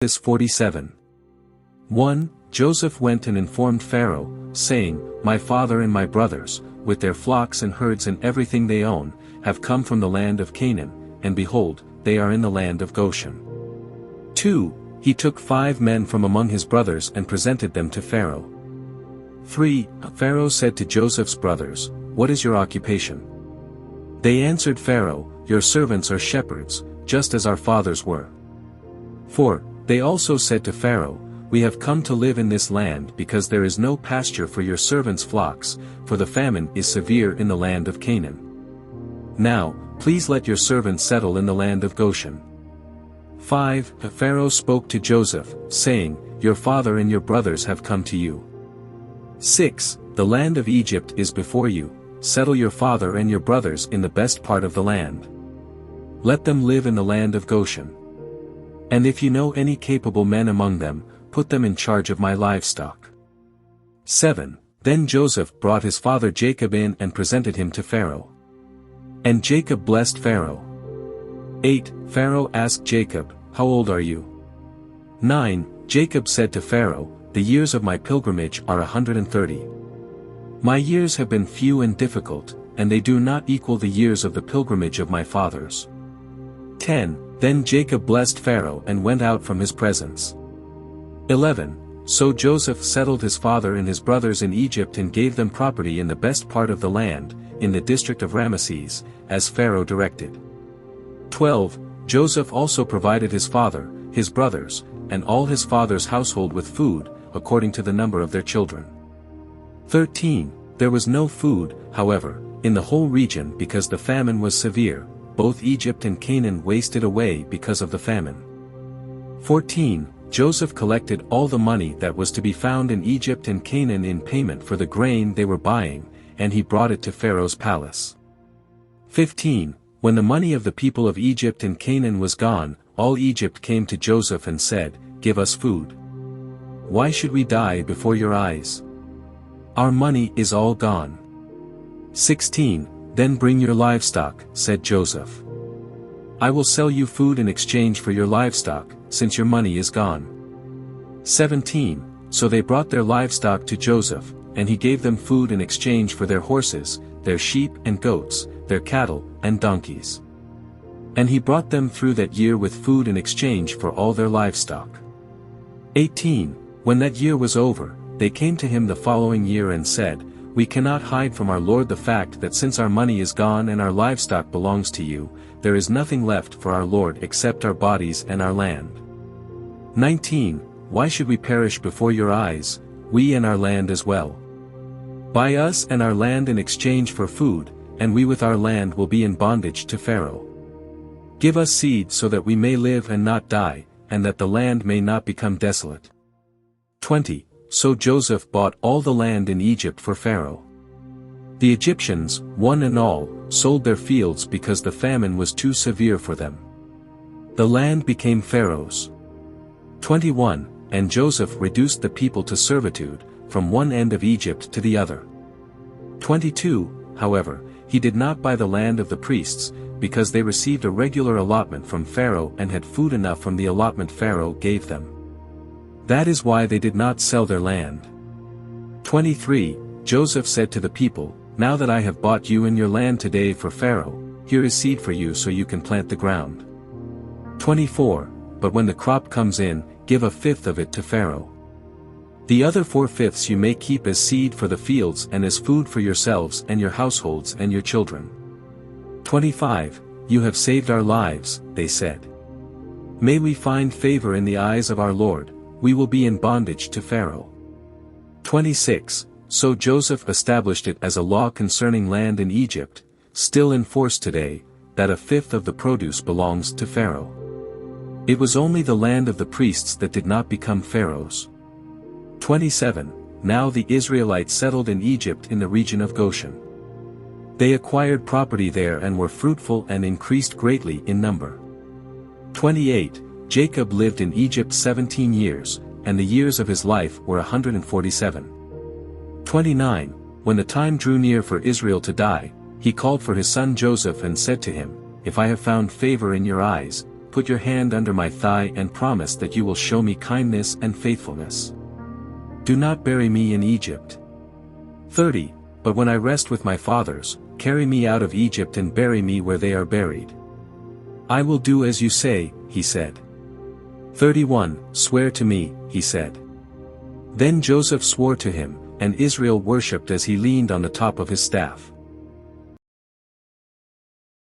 Genesis 47. 1. Joseph went and informed Pharaoh, saying, My father and my brothers, with their flocks and herds and everything they own, have come from the land of Canaan, and behold, they are in the land of Goshen. 2. He took 5 men from among his brothers and presented them to Pharaoh. 3. Pharaoh said to Joseph's brothers, What is your occupation? They answered Pharaoh, Your servants are shepherds, just as our fathers were. 4. They also said to Pharaoh, We have come to live in this land because there is no pasture for your servants' flocks, for the famine is severe in the land of Canaan. Now, please let your servants settle in the land of Goshen. 5. Pharaoh spoke to Joseph, saying, Your father and your brothers have come to you. 6. The land of Egypt is before you, settle your father and your brothers in the best part of the land. Let them live in the land of Goshen. And if you know any capable men among them, put them in charge of my livestock. 7. Then Joseph brought his father Jacob in and presented him to Pharaoh. And Jacob blessed Pharaoh. 8. Pharaoh asked Jacob, How old are you? 9. Jacob said to Pharaoh, The years of my pilgrimage are 130. My years have been few and difficult, and they do not equal the years of the pilgrimage of my fathers. 10. Then Jacob blessed Pharaoh and went out from his presence. 11. So Joseph settled his father and his brothers in Egypt and gave them property in the best part of the land, in the district of Ramesses, as Pharaoh directed. 12. Joseph also provided his father, his brothers, and all his father's household with food, according to the number of their children. 13. There was no food, however, in the whole region because the famine was severe. Both Egypt and Canaan wasted away because of the famine. 14. Joseph collected all the money that was to be found in Egypt and Canaan in payment for the grain they were buying, and he brought it to Pharaoh's palace. 15. When the money of the people of Egypt and Canaan was gone, all Egypt came to Joseph and said, Give us food. Why should we die before your eyes? Our money is all gone. 16. Then bring your livestock, said Joseph. I will sell you food in exchange for your livestock, since your money is gone. 17. So they brought their livestock to Joseph, and he gave them food in exchange for their horses, their sheep and goats, their cattle and donkeys. And he brought them through that year with food in exchange for all their livestock. 18. When that year was over, they came to him the following year and said, We cannot hide from our Lord the fact that since our money is gone and our livestock belongs to you, there is nothing left for our Lord except our bodies and our land. 19. Why should we perish before your eyes, we and our land as well? Buy us and our land in exchange for food, and we with our land will be in bondage to Pharaoh. Give us seed so that we may live and not die, and that the land may not become desolate. 20. So Joseph bought all the land in Egypt for Pharaoh. The Egyptians, one and all, sold their fields because the famine was too severe for them. The land became Pharaoh's. 21. And Joseph reduced the people to servitude, from one end of Egypt to the other. 22. However, he did not buy the land of the priests, because they received a regular allotment from Pharaoh and had food enough from the allotment Pharaoh gave them. That is why they did not sell their land. 23. Joseph said to the people, Now that I have bought you and your land today for Pharaoh, here is seed for you so you can plant the ground. 24. But when the crop comes in, give 1/5 of it to Pharaoh. The other 4/5 you may keep as seed for the fields and as food for yourselves and your households and your children. 25. You have saved our lives, they said. May we find favor in the eyes of our Lord. We will be in bondage to Pharaoh. 26. So Joseph established it as a law concerning land in Egypt, still in force today, that 1/5 of the produce belongs to Pharaoh. It was only the land of the priests that did not become Pharaoh's. 27. Now the Israelites settled in Egypt in the region of Goshen. They acquired property there and were fruitful and increased greatly in number. 28. Jacob lived in Egypt 17 years, and the years of his life were 147. 29. When the time drew near for Israel to die, he called for his son Joseph and said to him, If I have found favor in your eyes, put your hand under my thigh and promise that you will show me kindness and faithfulness. Do not bury me in Egypt. 30. But when I rest with my fathers, carry me out of Egypt and bury me where they are buried. I will do as you say, he said. 31. Swear to me, he said. Then Joseph swore to him, and Israel worshipped as he leaned on the top of his staff.